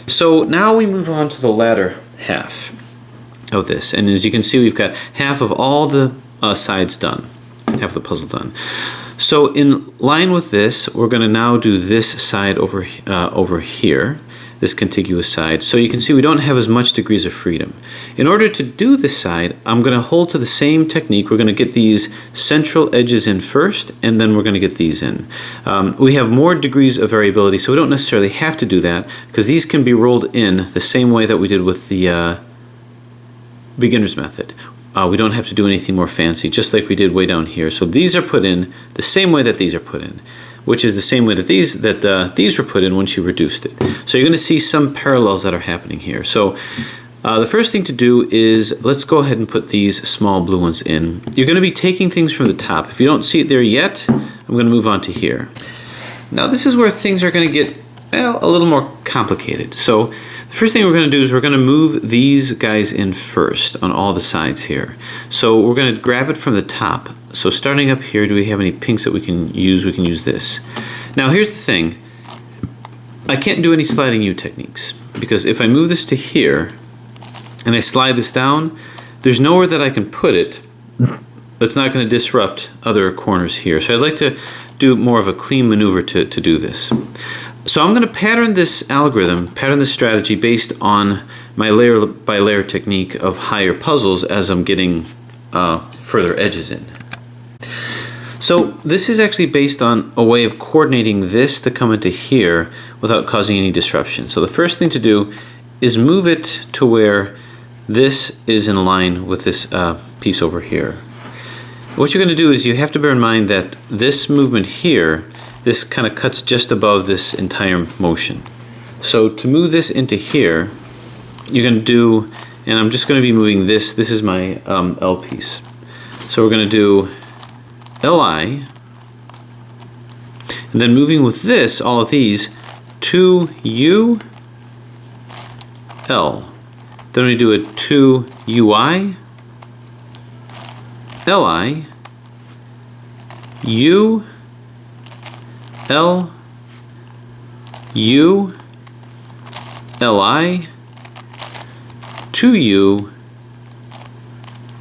So now we move on to the latter half of this, and as you can see, we've got half of all the sides done, half the puzzle done. So in line with this, we're going to now do this side over here, this contiguous side. So you can see we don't have as much degrees of freedom. In order to do this side, I'm going to hold to the same technique. We're going to get these central edges in first, and then we're going to get these in. We have more degrees of variability, so we don't necessarily have to do that, because these can be rolled in the same way that we did with the beginner's method. We don't have to do anything more fancy, just like we did way down here. So these are put in the same way that these are put in, which is the same way that these were put in once you reduced it. So you're going to see some parallels that are happening here. So the first thing to do is, let's go ahead and put these small blue ones in. You're going to be taking things from the top. If you don't see it there yet, I'm going to move on to here. Now this is where things are going to get, well, a little more complicated. So the first thing we're going to do is we're going to move these guys in first on all the sides here. So we're going to grab it from the top. So starting up here, do we have any pinks that we can use? We can use this. Now here's the thing. I can't do any sliding U techniques, because if I move this to here and I slide this down, there's nowhere that I can put it that's not going to disrupt other corners here. So I'd like to do more of a clean maneuver to do this. So I'm going to pattern this algorithm, pattern this strategy based on my layer by layer technique of higher puzzles as I'm getting further edges in. So this is actually based on a way of coordinating this to come into here without causing any disruption. So the first thing to do is move it to where this is in line with this piece over here. What you're going to do is you have to bear in mind that this movement here, this kind of cuts just above this entire motion. So to move this into here, you're going to do, and I'm just going to be moving this is my L piece. So we're going to do Li, and then moving with this, all of these, 2U, L. Then we do a 2UI, Li, U, L, U, Li, 2U,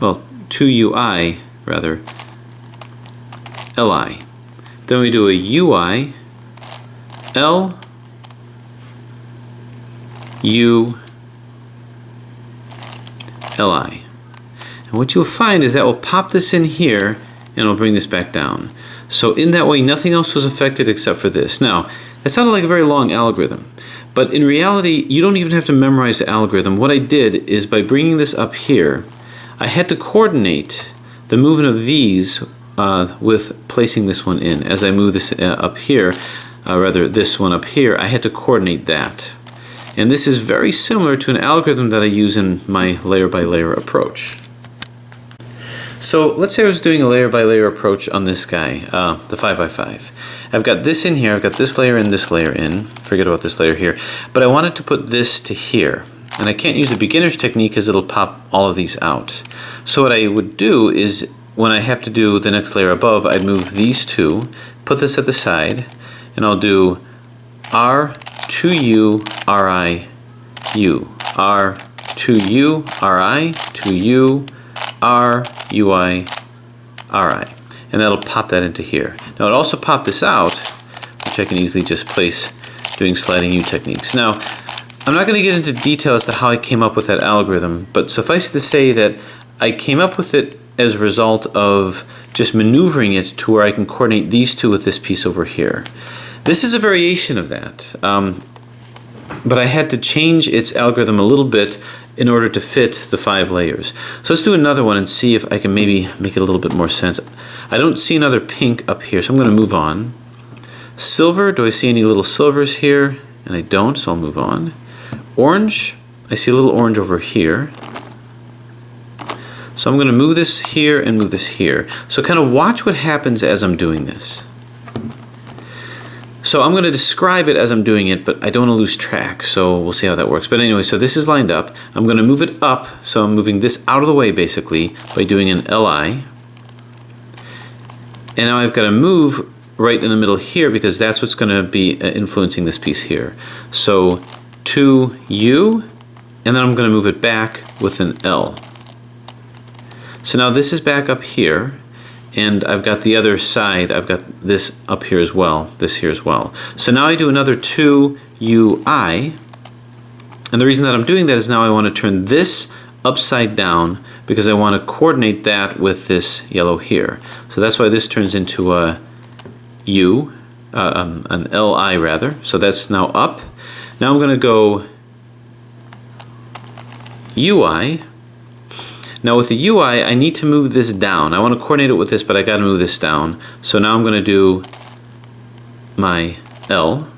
well, 2UI rather, Li. Then we do a UI, L, U, Li. And what you'll find is that we'll pop this in here and we'll bring this back down. So in that way, nothing else was affected except for this. Now, that sounded like a very long algorithm, but in reality, you don't even have to memorize the algorithm. What I did is by bringing this up here, I had to coordinate the movement of these with placing this one in. As I move this up here, rather this one up here, I had to coordinate that. And this is very similar to an algorithm that I use in my layer by layer approach. So let's say I was doing a layer by layer approach on this guy, the 5x5. I've got this in here, I've got this layer in, forget about this layer here, but I wanted to put this to here. And I can't use the beginner's technique because it'll pop all of these out. So what I would do is, when I have to do the next layer above, I'd move these two, put this at the side, and I'll do R2U, RI, U. R2U, RI, 2U, R, UI, RI. And that'll pop that into here. Now it also popped this out, which I can easily just place doing sliding U techniques. Now, I'm not going to get into detail as to how I came up with that algorithm, but suffice to say that I came up with it as a result of just maneuvering it to where I can coordinate these two with this piece over here. This is a variation of that, but I had to change its algorithm a little bit in order to fit the 5 layers. So let's do another one and see if I can maybe make it a little bit more sense. I don't see another pink up here, so I'm going to move on. Silver, do I see any little silvers here? And I don't, so I'll move on. Orange, I see a little orange over here. So I'm going to move this here and move this here. So kind of watch what happens as I'm doing this. So I'm going to describe it as I'm doing it, but I don't want to lose track, so we'll see how that works. But anyway, so this is lined up. I'm going to move it up, so I'm moving this out of the way basically by doing an Li. And now I've got to move right in the middle here because that's what's going to be influencing this piece here. So 2U, and then I'm going to move it back with an L. So now this is back up here, and I've got the other side, I've got this up here as well, this here as well. So now I do another 2UI, and the reason that I'm doing that is now I want to turn this upside down because I want to coordinate that with this yellow here. So that's why this turns into a U, an LI rather. So that's now up. Now I'm going to go UI. Now with the UI, I need to move this down. I want to coordinate it with this, but I got to move this down. So now I'm going to do my L.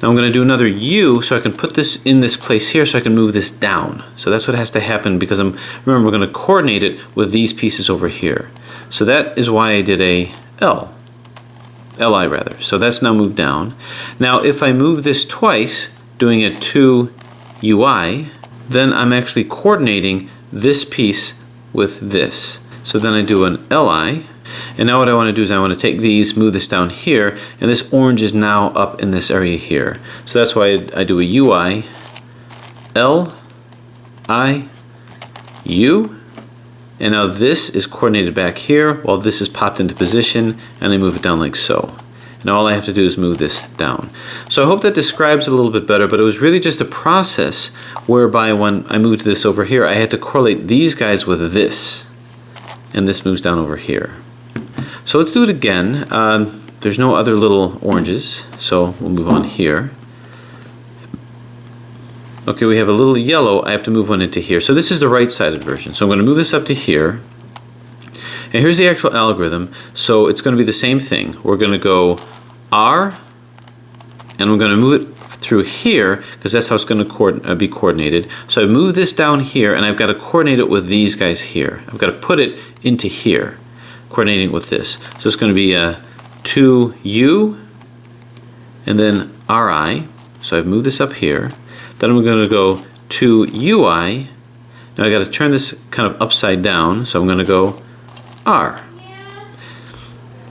Now I'm going to do another U so I can put this in this place here so I can move this down. So that's what has to happen because remember we're going to coordinate it with these pieces over here. So that is why I did a L. Li rather. So that's now moved down. Now if I move this twice, doing a 2UI, then I'm actually coordinating this piece with this. So then I do an Li, and now what I want to do is I want to take these, move this down here, and this orange is now up in this area here. So that's why I do a UI, L, I, U, and now this is coordinated back here while this is popped into position, and I move it down like so. And all I have to do is move this down. So I hope that describes it a little bit better, but it was really just a process whereby when I moved this over here, I had to correlate these guys with this, and this moves down over here. So let's do it again. There's no other little oranges, so we'll move on here. Okay, we have a little yellow. I have to move one into here. So this is the right-sided version. So I'm going to move this up to here. And here's the actual algorithm. So it's going to be the same thing. We're going to go R, and we're going to move it through here because that's how it's going to be coordinated. So I move this down here, and I've got to coordinate it with these guys here. I've got to put it into here, coordinating with this. So it's going to be a 2U and then RI. So I've moved this up here. Then I'm going to go 2UI. Now I got to turn this kind of upside down. So I'm going to go R.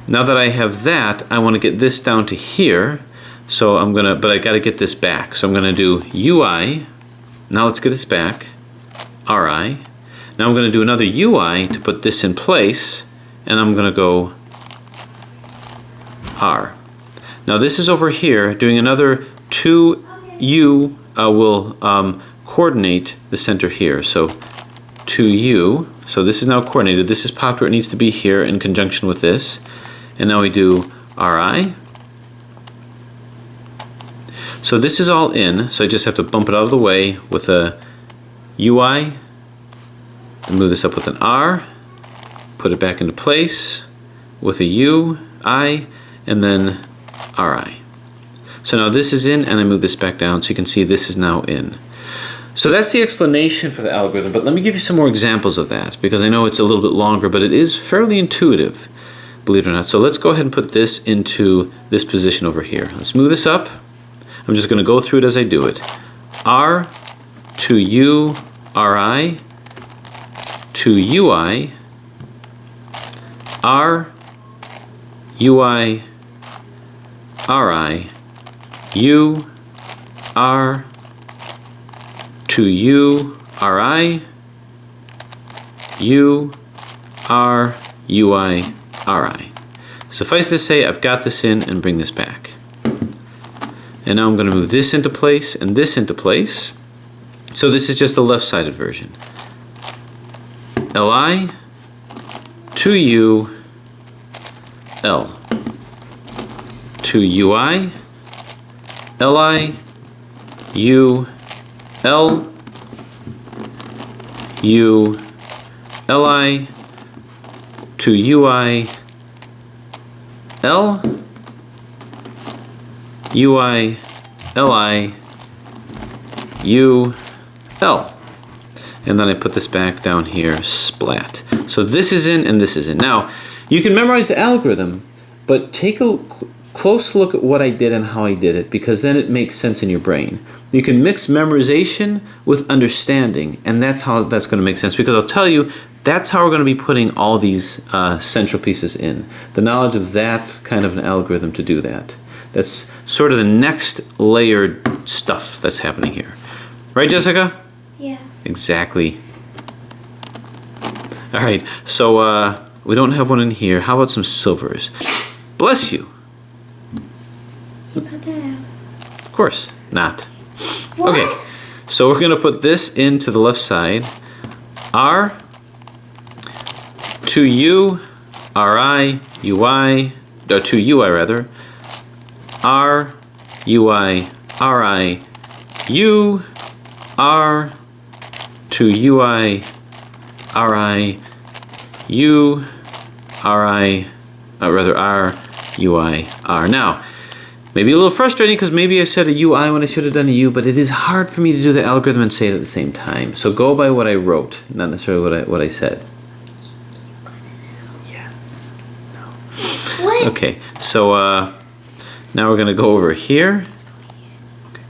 Now that I have that, I want to get this down to here. So I'm going to, but I got to get this back. So I'm going to do UI. Now let's get this back. RI. Now I'm going to do another UI to put this in place. And I'm going to go R. Now this is over here. Doing another 2U will coordinate the center here. So 2U. So this is now coordinated. This is popped where it needs to be here in conjunction with this. And now we do RI. So this is all in. So I just have to bump it out of the way with a UI. And move this up with an R. Put it back into place with a U, I, and then RI. So now this is in, and I move this back down so you can see this is now in. So that's the explanation for the algorithm, but let me give you some more examples of that because I know it's a little bit longer, but it is fairly intuitive, believe it or not. So let's go ahead and put this into this position over here. Let's move this up. I'm just going to go through it as I do it. R, 2U, RI, 2UI, R, UI, RI, U, R, 2U, RI, U, R, UI, RI. Suffice to say, I've got this in and bring this back. And now I'm going to move this into place and this into place. So this is just the left-sided version. Li, 2U, L, 2UI, Li, U, L, U, Li, 2UI, L, UI, Li, U, L. And then I put this back down here, splat. So this is in and this is in. Now, you can memorize the algorithm, but take a close look at what I did and how I did it, because then it makes sense in your brain. You can mix memorization with understanding, and that's how that's going to make sense, because I'll tell you, that's how we're going to be putting all these central pieces in. The knowledge of that kind of an algorithm to do that. That's sort of the next layer stuff that's happening here. Right, Jessica? Yeah. Exactly. All right, so we don't have one in here. How about some silvers? Bless you. You got that out. Of course not. What? Okay, so we're going to put this into the left side. R to U, RI, UI, or to UI rather. R, UI, RI, U, R, to UI, RI, U, RI, rather R, UI, R. Now, maybe a little frustrating because maybe I said a UI when I should have done a U, but it is hard for me to do the algorithm and say it at the same time. So go by what I wrote, not necessarily what I said. Yeah. No. What? Okay, so now we're going to go over here. Okay.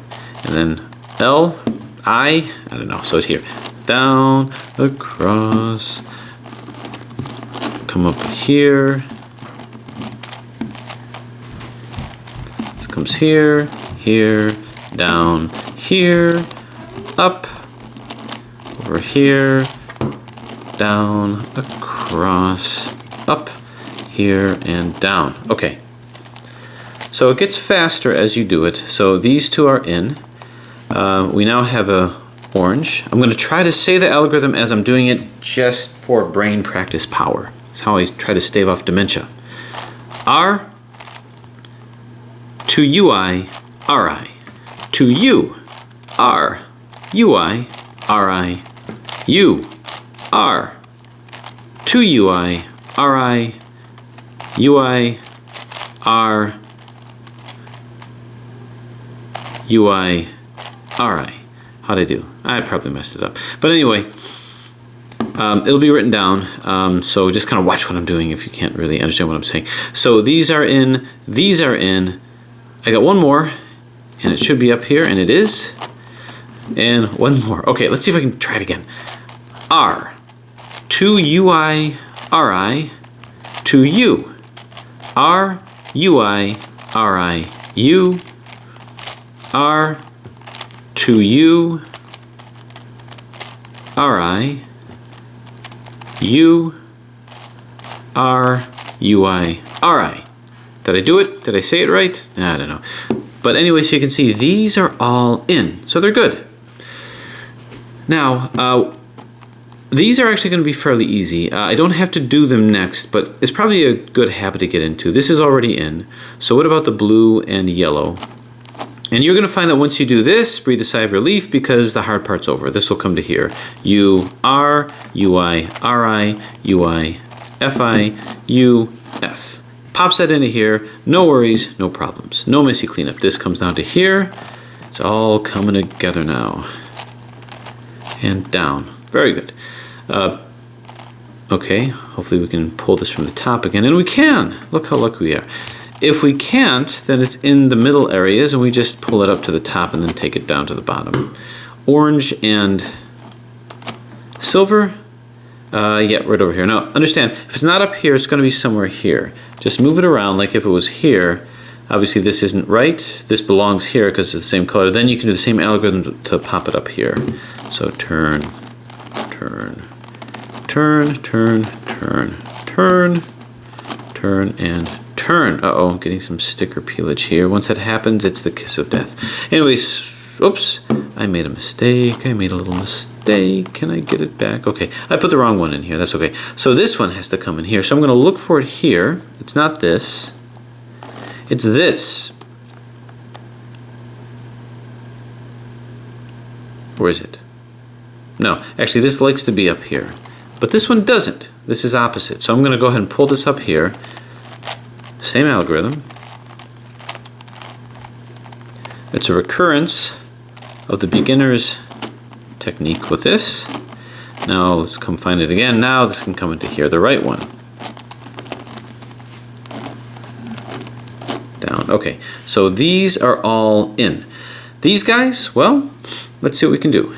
And then L, I don't know, so it's here. Down, across, come up here. This comes here, here, down, here, up, over here, down, across, up, here, and down. Okay. So it gets faster as you do it. So these two are in. We now have a orange. I'm going to try to say the algorithm as I'm doing it just for brain practice power. That's how I try to stave off dementia. R to UI, RI. To U, R, UI, RI, U, R. To UI, RI, UI, R, UI, RI. How'd I do? I probably messed it up. But anyway, it'll be written down, so just kind of watch what I'm doing if you can't really understand what I'm saying. So these are in, these are in. I got one more, and it should be up here, and it is. And one more. Okay, let's see if I can try it again. R, to UI, RI, to U. R, UI, RI, U. R, to U, RI, U, R, UI, RI. Did I do it? Did I say it right? I don't know. But anyway, so you can see these are all in. So they're good. Now, these are actually going to be fairly easy. I don't have to do them next, but it's probably a good habit to get into. This is already in. So what about the blue and yellow? And you're going to find that once you do this, breathe a sigh of relief because the hard part's over. This will come to here. U, R, UI, RI, UI, FI, U, F. Pops that into here. No worries, no problems. No messy cleanup. This comes down to here. It's all coming together now. And down. Very good. Okay, hopefully we can pull this from the top again. And we can. Look how lucky we are. If we can't, then it's in the middle areas and we just pull it up to the top and then take it down to the bottom. Orange and silver, yeah, right over here. Now, understand, if it's not up here, it's going to be somewhere here. Just move it around like if it was here. Obviously, this isn't right. This belongs here because it's the same color. Then you can do the same algorithm to pop it up here. So turn, turn, turn, turn, turn, turn, turn, and turn. Uh-oh, getting some sticker peelage here. Once that happens, it's the kiss of death. Anyways, oops, I made a mistake. I made a little mistake. Can I get it back? Okay, I put the wrong one in here. That's okay. So this one has to come in here. So I'm going to look for it here. It's not this. It's this. Where is it? No, actually this likes to be up here. But this one doesn't. This is opposite. So I'm going to go ahead and pull this up here. Same algorithm. It's a recurrence of the beginner's technique with this. Now let's come find it again. Now this can come into here, the right one. Down. Okay, so these are all in. These guys, well, let's see what we can do.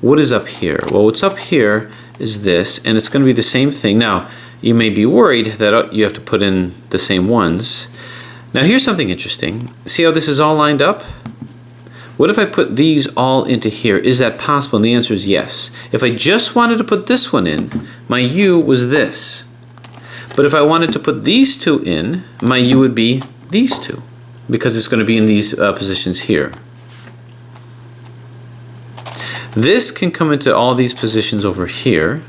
What is up here? Well, what's up here is this, and it's going to be the same thing. Now, you may be worried that you have to put in the same ones. Now here's something interesting. See how this is all lined up? What if I put these all into here? Is that possible? And the answer is yes. If I just wanted to put this one in, my U was this. But if I wanted to put these two in, my U would be these two, because it's going to be in these positions here. This can come into all these positions over here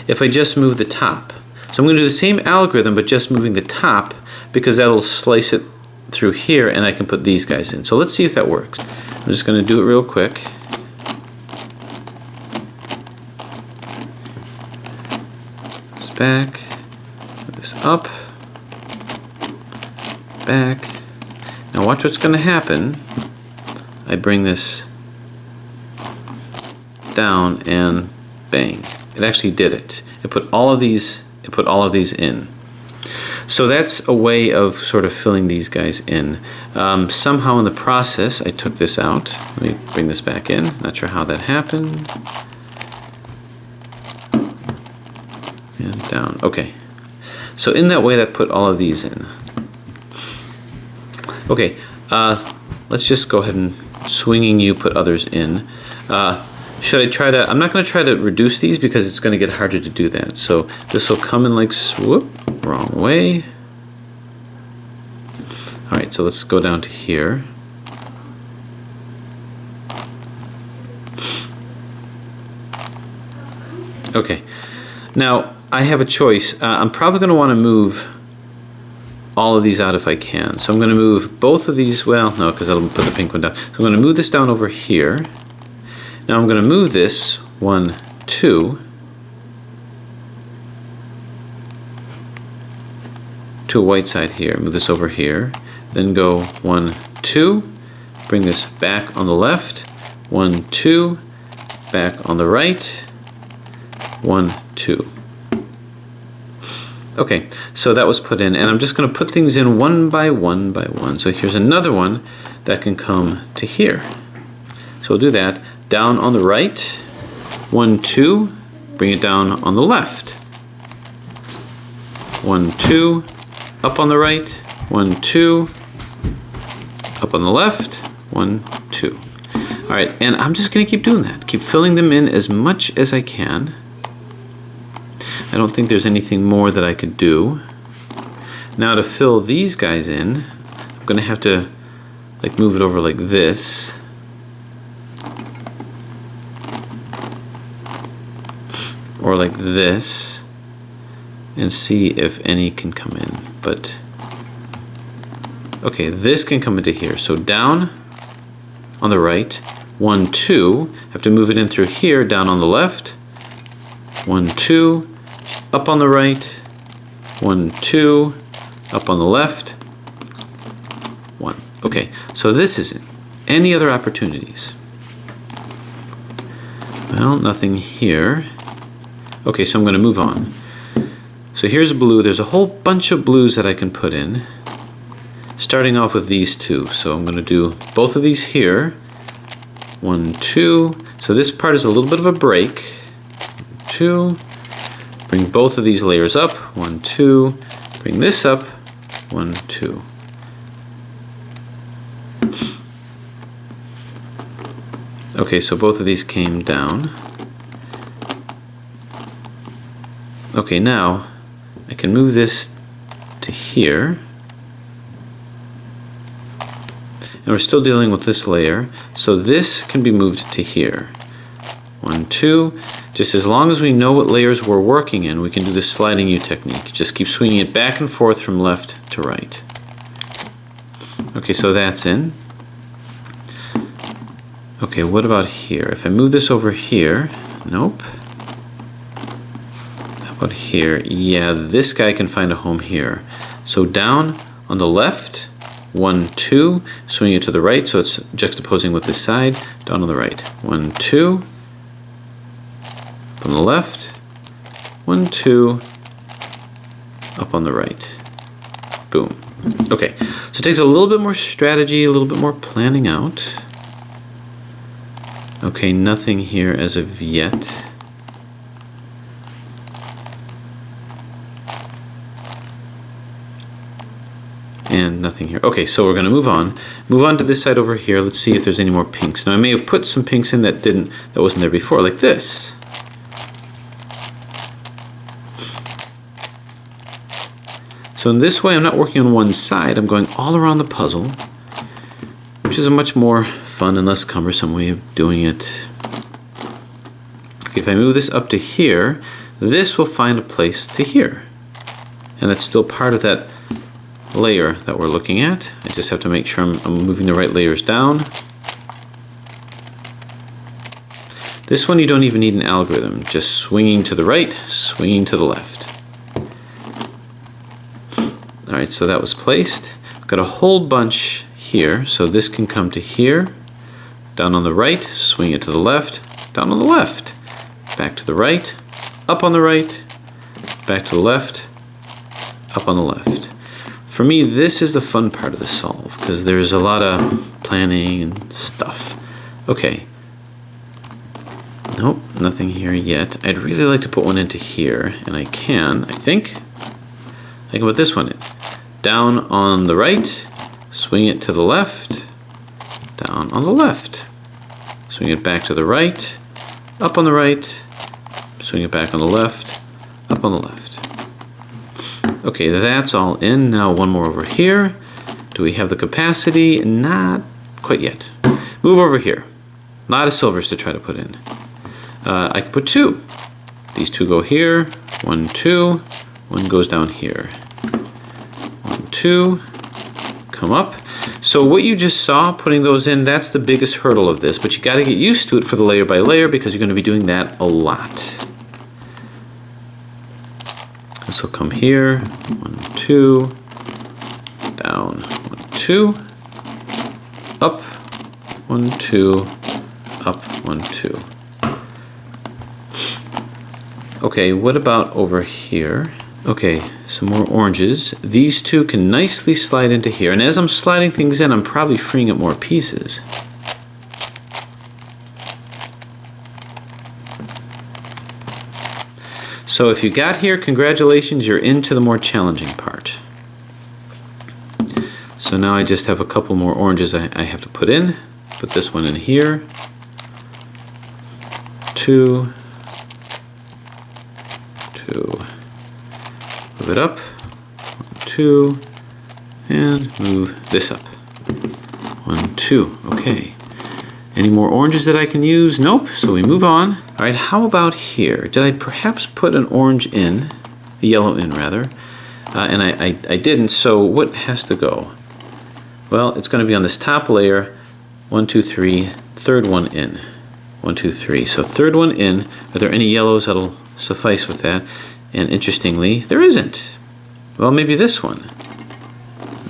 if I just move the top. So I'm going to do the same algorithm, but just moving the top, because that'll slice it through here and I can put these guys in. So let's see if that works. I'm just going to do it real quick. This back, this up, back. Now watch what's going to happen. I bring this down and bang. It actually did it. It put all of these in. So that's a way of sort of filling these guys in. Somehow in the process, I took this out. Let me bring this back in. Not sure how that happened. And down. Okay. So in that way, that put all of these in. Okay. Let's just go ahead and swinging you put others in. Should I try to? I'm not going to try to reduce these because it's going to get harder to do that. So this will come in like swoop. Wrong way. Alright, so let's go down to here. Okay, now I have a choice. I'm probably going to want to move all of these out if I can. So I'm going to move both of these, well, no, because I'll put the pink one down. So I'm going to move this down over here. Now I'm going to move this 1, 2. To a white side here, move this over here, then go 1, 2, bring this back on the left, 1, 2, back on the right, 1, 2. Okay, so that was put in, and I'm just going to put things in one by one by one. So here's another one that can come to here. So we'll do that. Down on the right, 1, 2, bring it down on the left, 1, 2, up on the right, 1, 2, up on the left, 1, 2. All right, and I'm just going to keep doing that. Keep filling them in as much as I can. I don't think there's anything more that I could do. Now to fill these guys in, I'm going to have to like move it over like this. Or like this. And see if any can come in. But okay, this can come into here. So down on the right, 1, 2. Have to move it in through here, down on the left. 1, 2. Up on the right. 1, 2. Up on the left. 1. Okay, so this isn't. Any other opportunities? Well, nothing here. Okay, so I'm going to move on. So here's blue. There's a whole bunch of blues that I can put in. Starting off with these two. So I'm going to do both of these here. 1, 2. So this part is a little bit of a break. 2. Bring both of these layers up. 1, 2. Bring this up. 1, 2. Okay, so both of these came down. Okay, now I can move this to here. And we're still dealing with this layer. So this can be moved to here. 1, 2. Just as long as we know what layers we're working in, we can do this sliding U technique. Just keep swinging it back and forth from left to right. Okay, so that's in. Okay, what about here? If I move this over here, nope. How about here? Yeah, this guy can find a home here. So down on the left, 1, 2, swing it to the right, so it's juxtaposing with this side. Down on the right, 1, 2. Up on the left, 1, 2. Up on the right. Boom. Okay, so it takes a little bit more strategy, a little bit more planning out. Okay, nothing here as of yet. And nothing here. Okay, so we're going to move on. Move on to this side over here. Let's see if there's any more pinks. Now I may have put some pinks in that wasn't there before, like this. So in this way, I'm not working on one side. I'm going all around the puzzle, which is a much more fun and less cumbersome way of doing it. Okay, if I move this up to here, this will find a place to here. And that's still part of that layer that we're looking at. I just have to make sure I'm moving the right layers down. This one you don't even need an algorithm, just swinging to the right, swinging to the left. Alright, so that was placed. I've got a whole bunch here, so this can come to here, down on the right, swing it to the left, down on the left, back to the right, up on the right, back to the left, up on the left. For me, this is the fun part of the solve, because there's a lot of planning and stuff. Okay. Nope, nothing here yet. I'd really like to put one into here, and I can, I think. I can put this one in. Down on the right, swing it to the left, down on the left. Swing it back to the right, up on the right, swing it back on the left, up on the left. Okay, that's all in. Now one more over here. Do we have the capacity? Not quite yet. Move over here. A lot of silvers to try to put in. I can put two. These two go here. 1, 2. One goes down here. 1, 2. Come up. So what you just saw, putting those in, that's the biggest hurdle of this, but you got to get used to it for the layer by layer because you're going to be doing that a lot. This will come here, 1, 2, down, 1, 2, up, 1, 2, up, 1, 2. Okay, what about over here? Okay, some more oranges. These two can nicely slide into here, and as I'm sliding things in, I'm probably freeing up more pieces. So if you got here, congratulations, you're into the more challenging part. So now I just have a couple more oranges I have to put in. Put this one in here. 2, 2. Move it up. 1, 2, and move this up. 1, 2. Okay. Any more oranges that I can use? Nope. So we move on. All right. How about here? Did I perhaps put an orange in, a yellow in rather? And I didn't. So what has to go? Well, it's going to be on this top layer. 1, 2, 3. Third one in. 1, 2, 3. So third one in. Are there any yellows that'll suffice with that? And interestingly, there isn't. Well, maybe this one.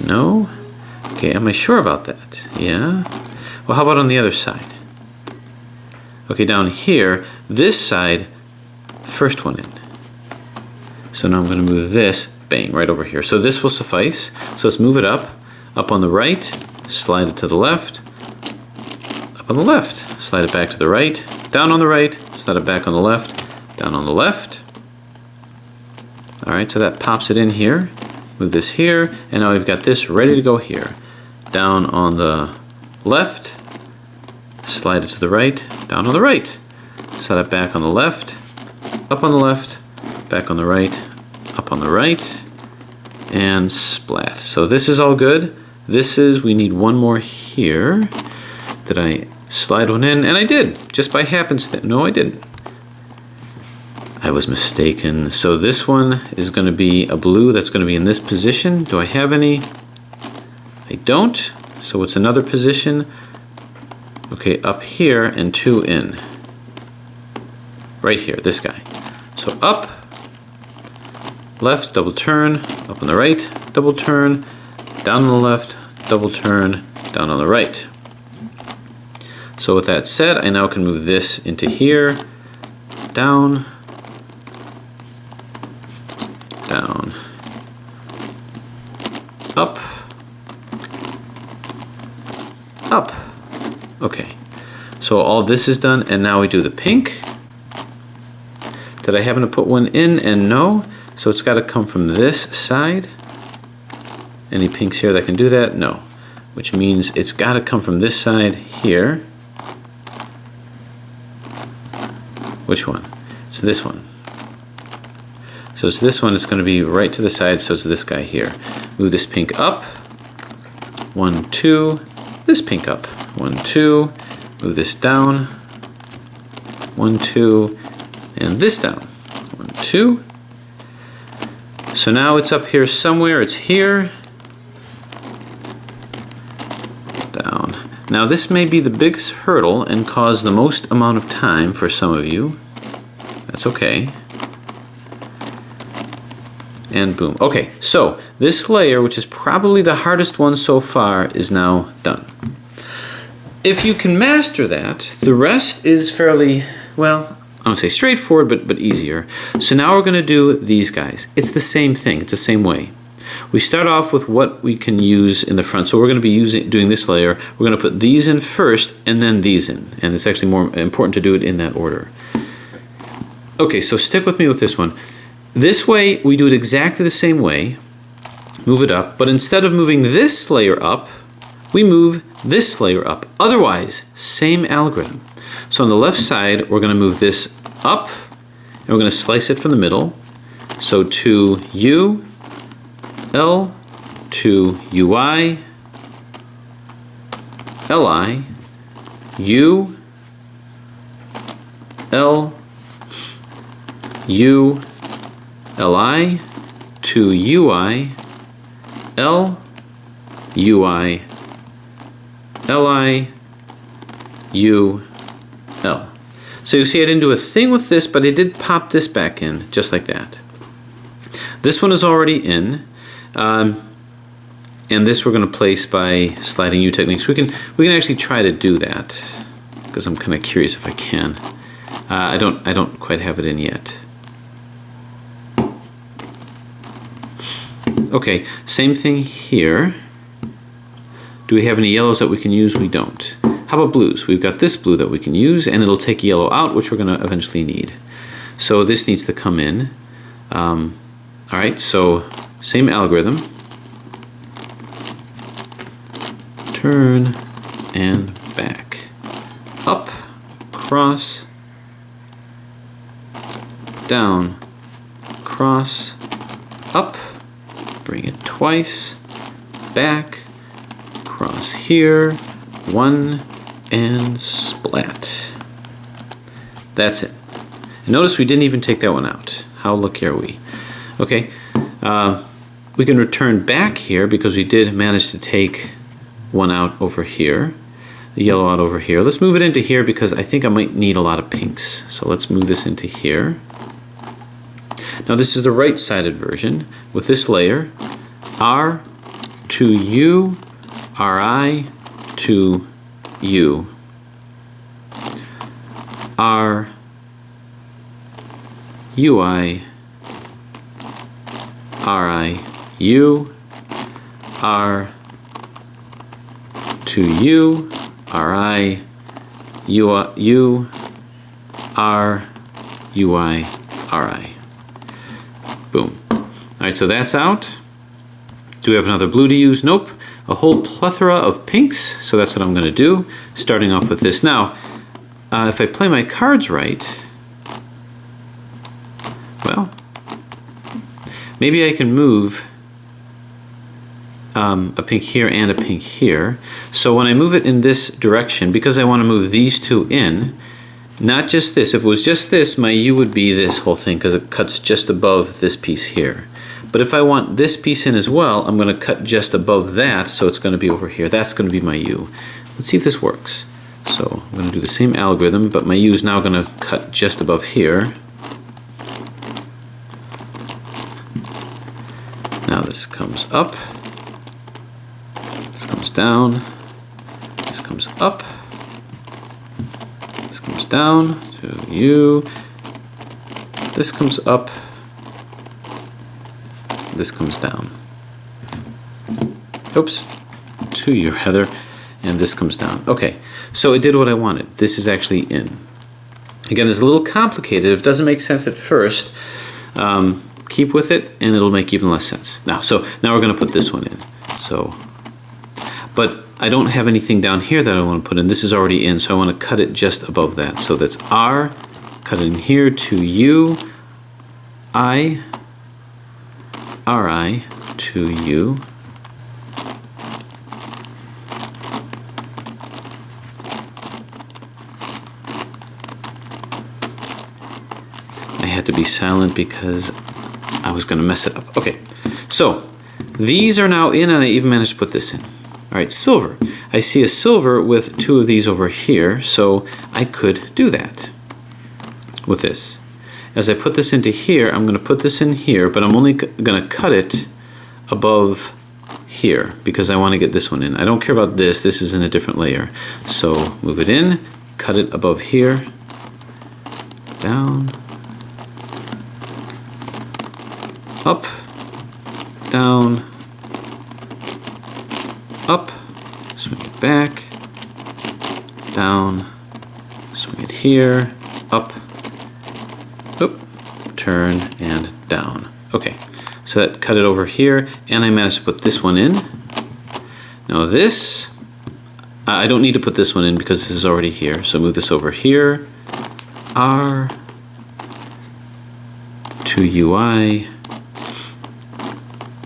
No? Okay, am I sure about that? Yeah? Well, how about on the other side? Okay, down here, this side, first one in. So now I'm going to move this, bang, right over here. So this will suffice. So let's move it up on the right, slide it to the left, up on the left, slide it back to the right, down on the right, slide it back on the left, down on the left. All right, so that pops it in here. Move this here, and now we've got this ready to go here. Down on the left, slide it to the right, down on the right. Slide it back on the left, up on the left, back on the right, up on the right, and splat. So this is all good. We need one more here. Did I slide one in? And I did, just by happenstance. No, I didn't. I was mistaken. So this one is going to be a blue that's going to be in this position. Do I have any? I don't. So it's another position. Okay, up here and 2 in. Right here, this guy. So up, left, double turn, up on the right, double turn, down on the left, double turn, down on the right. So with that said, I now can move this into here, down, down, up, up. Okay, so all this is done, and now we do the pink. Did I happen to put one in? And no, so it's got to come from this side. Any pinks here that can do that? No. Which means it's got to come from this side here. Which one? It's this one. So it's this one, it's going to be right to the side, so it's this guy here. Move this pink up. 1, 2. This pink up. 1, 2. Move this down. 1, 2. And this down. 1, 2. So now it's up here somewhere. It's here. Down. Now this may be the biggest hurdle and cause the most amount of time for some of you. That's okay. And boom. Okay, so this layer, which is probably the hardest one so far, is now done. If you can master that, the rest is fairly, well, I don't say straightforward, but easier. So now we're going to do these guys. It's the same thing. It's the same way. We start off with what we can use in the front. So we're going to be doing this layer. We're going to put these in first and then these in. And it's actually more important to do it in that order. Okay, so stick with me with this one. This way, we do it exactly the same way. Move it up. But instead of moving this layer up, we move this layer up. Otherwise, same algorithm. So on the left side, we're going to move this up, and we're going to slice it from the middle. So to U, L, to UI, LI, U, L, U, LI, to UI, L, UI, LI, U, L. So you see I didn't do a thing with this, but I did pop this back in, just like that. This one is already in, and this we're going to place by sliding U techniques. We can actually try to do that, because I'm kind of curious if I can. I don't quite have it in yet. Okay, same thing here. Do we have any yellows that we can use? We don't. How about blues? We've got this blue that we can use, and it'll take yellow out, which we're going to eventually need. So this needs to come in. All right, so same algorithm. Turn and back. Up, cross, down, cross, up, bring it twice, back, cross here, 1, and splat. That's it. And notice we didn't even take that one out. How lucky are we? Okay, we can return back here because we did manage to take one out over here, the yellow out over here. Let's move it into here because I think I might need a lot of pinks. So let's move this into here. Now this is the right-sided version with this layer. R to U, RI to U. R, UI, RI, U, R to U, RI, U, R, UI, RI. Boom. Alright, so that's out. Do we have another blue to use? Nope. A whole plethora of pinks, so that's what I'm going to do, starting off with this. Now, if I play my cards right, well, maybe I can move a pink here and a pink here. So when I move it in this direction, because I want to move these two in, not just this. If it was just this, my U would be this whole thing because it cuts just above this piece here. But if I want this piece in as well, I'm going to cut just above that, so it's going to be over here. That's going to be my U. Let's see if this works. So I'm going to do the same algorithm, but my U is now going to cut just above here. Now this comes up, this comes down, this comes up, this comes down to U, this comes up, this comes down. Oops, to you rather, and this comes down. Okay, so it did what I wanted. This is actually in. Again, it's a little complicated. If it doesn't make sense at first, keep with it and it'll make even less sense. Now, so now we're going to put this one in. So, but I don't have anything down here that I want to put in. This is already in, so I want to cut it just above that. So that's R, cut it in here to U, I, RI to U. I had to be silent because I was going to mess it up. Okay, so these are now in, and I even managed to put this in. All right, silver. I see a silver with two of these over here, so I could do that with this. As I put this into here, I'm going to put this in here, but I'm only going to cut it above here because I want to get this one in. I don't care about this. This is in a different layer. So move it in, cut it above here, down, up, down, up, swing it back, down, swing it here, up, oop, turn, and down. Okay, so that cut it over here, and I managed to put this one in. Now this, I don't need to put this one in because this is already here, so move this over here, R to UI,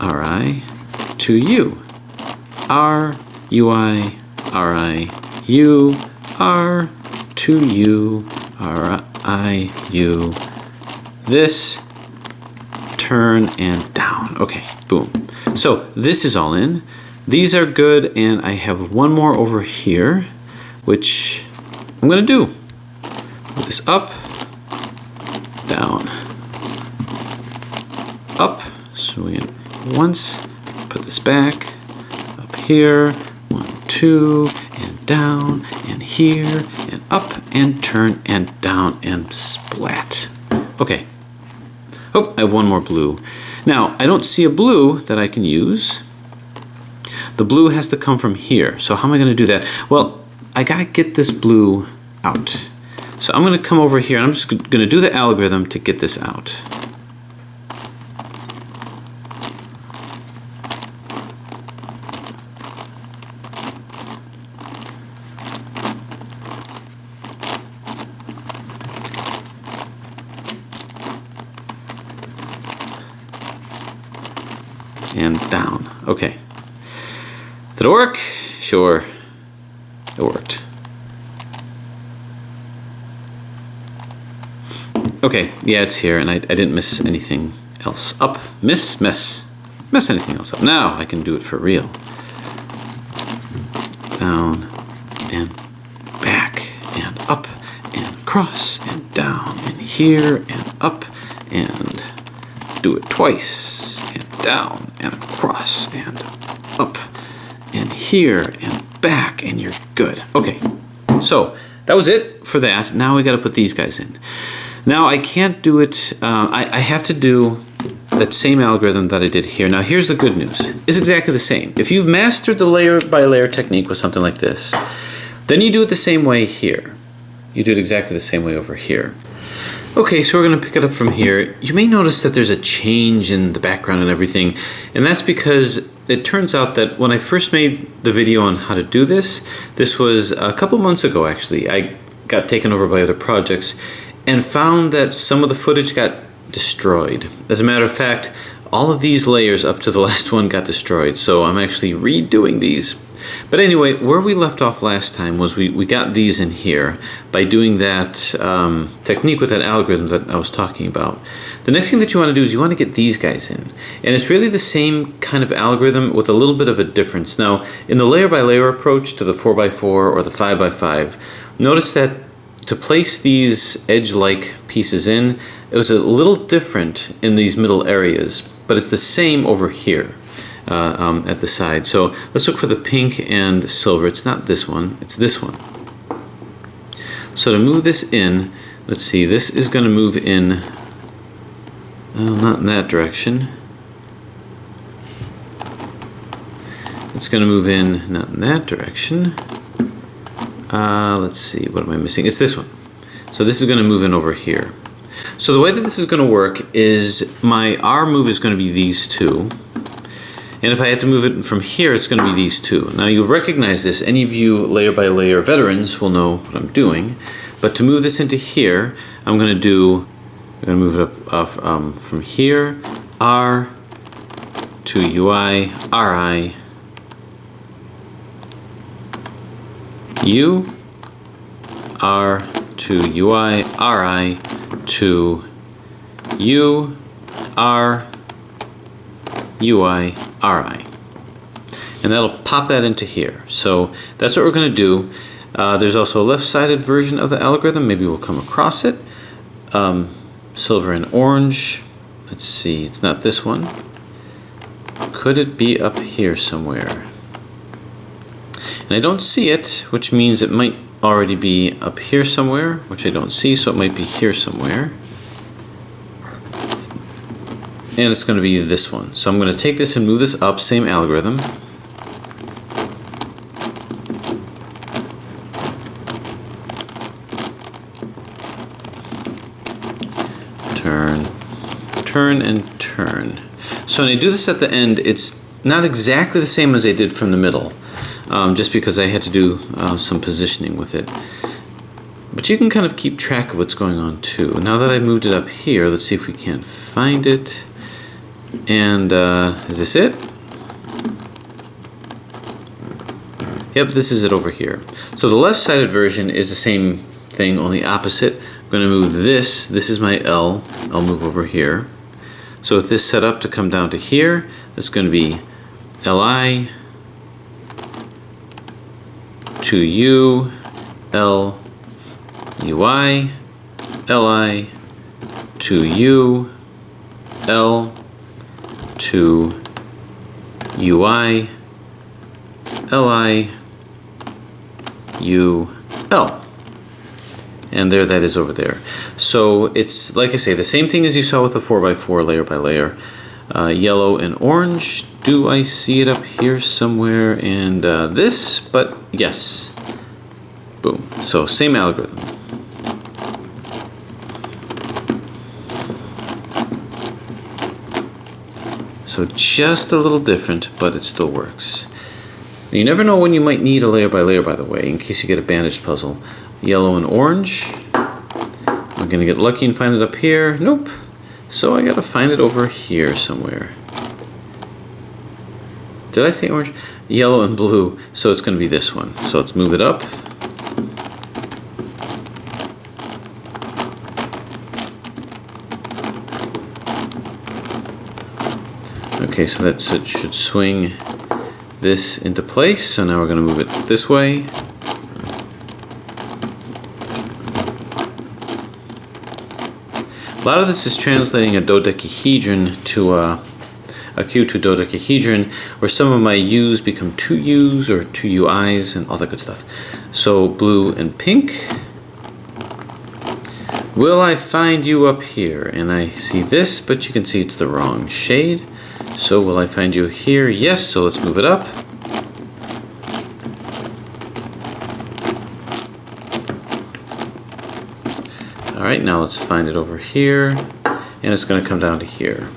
RI to U. R, UI, RI, U, R, to U, RI, U. This, turn, and down. Okay, boom. So this is all in. These are good, and I have one more over here, which I'm going to do. Move this up, down, up, swing it once, put this back, here, 1, 2, and down, and here, and up, and turn, and down, and splat. Okay. Oh, I have one more blue. Now, I don't see a blue that I can use. The blue has to come from here. So how am I going to do that? Well, I got to get this blue out. So I'm going to come over here, and I'm just going to do the algorithm to get this out. And down. Okay. Did it work? Sure. It worked. Okay, yeah, it's here, and I didn't miss anything else. Up, miss, mess. Mess anything else up. Now I can do it for real. Down, and back, and up, and across, and down, and here, and up, and do it twice. Down and across and up and here and back, and you're good. Okay, so that was it for that. Now we got to put these guys in. Now I can't do it. I have to do that same algorithm that I did here. Now here's the good news. It's exactly the same. If you've mastered the layer by layer technique with something like this, then you do it the same way here. You do it exactly the same way over here. Okay, so we're going to pick it up from here. You may notice that there's a change in the background and everything, and that's because it turns out that when I first made the video on how to do this, this was a couple months ago actually. I got taken over by other projects and found that some of the footage got destroyed. As a matter of fact, all of these layers up to the last one got destroyed, so I'm actually redoing these. But anyway, where we left off last time was we got these in here by doing that technique with that algorithm that I was talking about. The next thing that you want to do is you want to get these guys in. And it's really the same kind of algorithm with a little bit of a difference. Now, in the layer by layer approach to the 4x4 or the 5x5, notice that to place these edge-like pieces in, it was a little different in these middle areas, but it's the same over here. At the side. So let's look for the pink and silver. It's not this one, it's this one. So to move this in, let's see, this is going to move in, not in that direction. It's going to move in, not in that direction. Let's see, what am I missing? It's this one. So this is going to move in over here. So the way that this is going to work is my R move is going to be these two. And if I had to move it from here, it's going to be these two. Now you'll recognize this. Any of you layer by layer veterans will know what I'm doing. But to move this into here, I'm going to move it up from here, R to UI, RI, U, R to UI, RI to U, R, UI, RI. And that'll pop that into here. So that's what we're going to do. There's also a left-sided version of the algorithm. Maybe we'll come across it. Silver and orange. Let's see, it's not this one. Could it be up here somewhere? And I don't see it, which means it might already be up here somewhere, which I don't see, so it might be here somewhere. And it's going to be this one. So I'm going to take this and move this up, same algorithm. Turn and turn. So when I do this at the end, it's not exactly the same as I did from the middle, just because I had to do some positioning with it. But you can kind of keep track of what's going on too. Now that I've moved it up here, let's see if we can find it. And is this it? Yep, this is it over here. So the left-sided version is the same thing, only opposite. I'm going to move this. This is my L. I'll move over here. So with this set up to come down to here, it's going to be Li to U, L, UI, Li to U, L to UI, Li, U, L. And there that is over there. So it's, like I say, the same thing as you saw with the 4x4 layer by layer. Yellow and orange. Do I see it up here somewhere? And this, but yes. Boom. So same algorithm. So just a little different, but it still works. You never know when you might need a layer by layer, by the way, in case you get a bandaged puzzle. Yellow and orange. I'm gonna get lucky and find it up here. Nope. So I gotta find it over here somewhere. Did I say orange? Yellow and blue. So it's gonna be this one. So let's move it up. Okay, so that should swing this into place. So now we're gonna move it this way. A lot of this is translating a dodecahedron to a cube to a dodecahedron, where some of my U's become two U's or two UI's and all that good stuff. So blue and pink. Will I find you up here? And I see this, but you can see it's the wrong shade. So will I find you here? Yes, so let's move it up. Alright, now let's find it over here, and it's going to come down to here.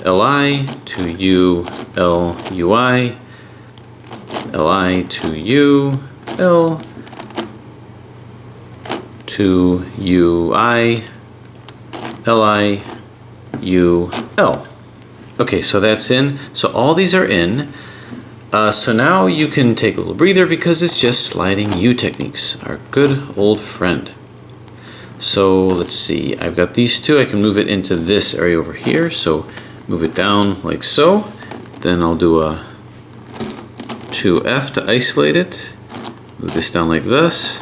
Li to U, L, UI, Li to U, L to UI, Li, U, L. Okay, so that's in. So all these are in. So now you can take a little breather because it's just sliding U techniques, our good old friend. So let's see, I've got these two. I can move it into this area over here. So move it down like so. Then I'll do a 2F to isolate it. Move this down like this.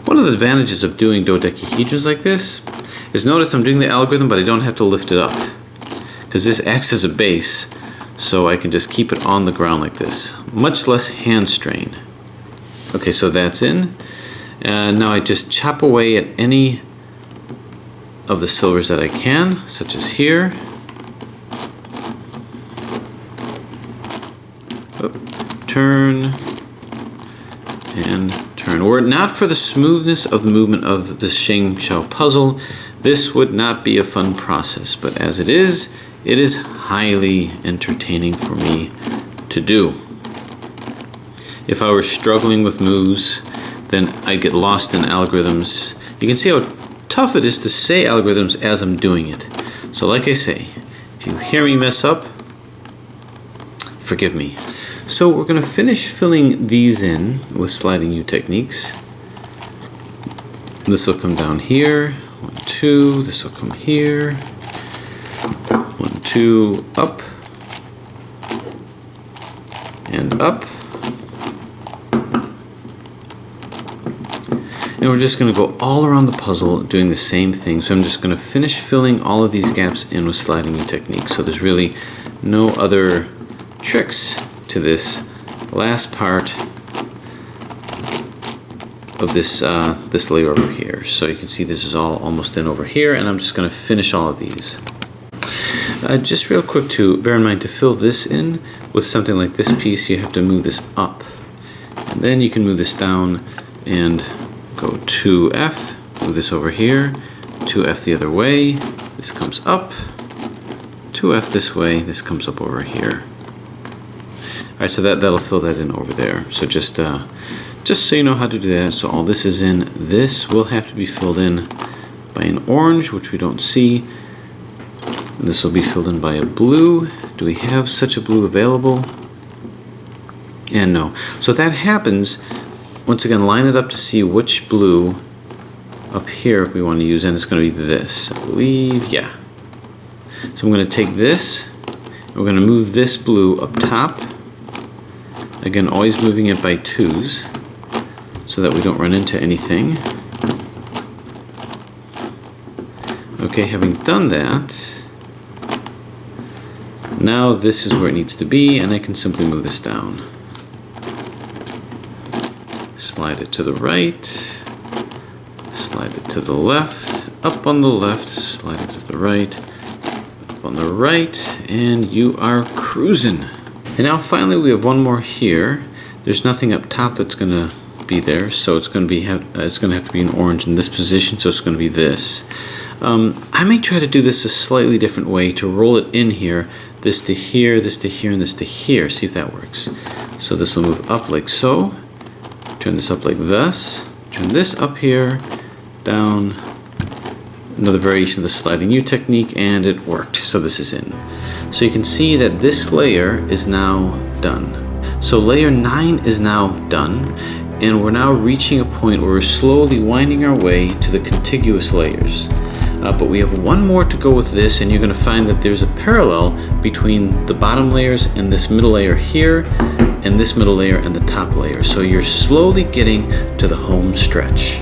One of the advantages of doing dodecahedrons like this is, notice I'm doing the algorithm, but I don't have to lift it up, because this acts as a base, so I can just keep it on the ground like this. Much less hand strain. Okay, so that's in. And now I just chop away at any of the silvers that I can, such as here. Turn and turn. Were it not for the smoothness of the movement of this Sheng Xiao puzzle, this would not be a fun process. But as it is, it is highly entertaining for me to do. If I were struggling with moves, then I'd get lost in algorithms. You can see how tough it is to say algorithms as I'm doing it. So like I say, if you hear me mess up, forgive me. So we're going to finish filling these in with sliding U techniques. This will come down here, 1, 2, this will come here, 1, 2, up, and up. And we're just going to go all around the puzzle doing the same thing. So I'm just going to finish filling all of these gaps in with sliding U techniques. So there's really no other tricks to this last part of this this layer over here. So you can see this is all almost in over here, and I'm just going to finish all of these. Just real quick to bear in mind, to fill this in with something like this piece, you have to move this up, and then you can move this down and go 2F, move this over here, 2F the other way, this comes up, 2F this way, this comes up over here. Alright, so that'll fill that in over there. So just so you know how to do that, so all this is in, this will have to be filled in by an orange, which we don't see. And this will be filled in by a blue. Do we have such a blue available? And no. So if that happens, once again, line it up to see which blue up here we want to use, and it's going to be this, I believe, yeah. So I'm going to take this, and we're going to move this blue up top. Again, always moving it by 2s so that we don't run into anything. Okay, having done that, now this is where it needs to be, and I can simply move this down. Slide it to the right, slide it to the left, up on the left, slide it to the right, up on the right, and you are cruising. And now finally we have one more here. There's nothing up top that's going to be there, so it's going to have to be an orange in this position, so it's going to be this. I may try to do this a slightly different way to roll it in here, this to here, this to here, and this to here. See if that works. So this will move up like so. Turn this up like this. Turn this up here, down. Another variation of the sliding U technique, and it worked. So this is in. So you can see that this layer is now done. So layer 9 is now done, and we're now reaching a point where we're slowly winding our way to the contiguous layers. But we have one more to go with this, and you're going to find that there's a parallel between the bottom layers and this middle layer here, and this middle layer and the top layer. So you're slowly getting to the home stretch.